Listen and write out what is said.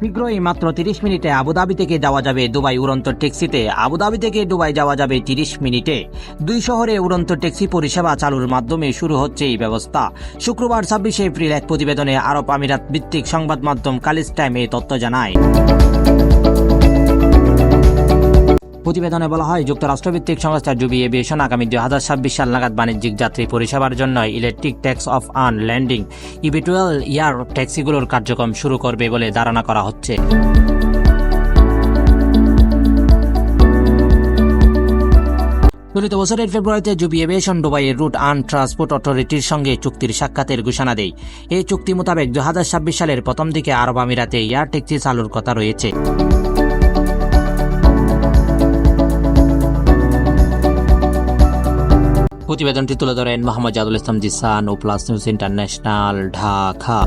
শীঘ্রই মাত্র 30 মিনিটে আবুধাবি থেকে যাওয়া যাবে দুবাই উড়ন্ত ট্যাক্সিতে। আবুধাবি থেকে দুবাই যাওয়া যাবে 30 মিনিটে। দুই শহরে উড়ন্ত ট্যাক্সি পরিষেবা চালুর মাধ্যমে শুরু হচ্ছে এই ব্যবস্থা। শুক্রবার 26 এপ্রিল এক প্রতিবেদনে আরব আমিরাত ভিত্তিক সংবাদ মাধ্যম কালিজ টাইম এই তথ্য জানায়। প্রতিবেদনে বলা হয়, যুক্তরাষ্ট্রভিত্তিক সংস্থা জুবি এভিয়েশন আগামী 2026 সাল নাগাদ বাণিজ্যিক যাত্রী পরিষেবার জন্য electric take off and landing eVTOL air ট্যাক্সিগুলোর কার্যক্রম শুরু করবে বলে ধারণা করা হচ্ছে। চলিত বছরের ফেব্রুয়ারিতে জুবি এভিয়েশন দুবাইয়ের রুট অ্যান্ড ট্রান্সপোর্ট অথরিটির সঙ্গে চুক্তির সাক্ষাতের ঘোষণা দেয়। এই চুক্তি মোতাবেক 2026 সালের প্রথম দিকে আরব আমিরাতে এয়ার ট্যাক্সি চালুর কথা রয়েছে। প্রতিবেদনটি তুলে ধরেন মোহাম্মদ জাদুল ইসলাম জিসান ও প্লাস নিউজ ইন্টারন্যাশনাল, ঢাকা।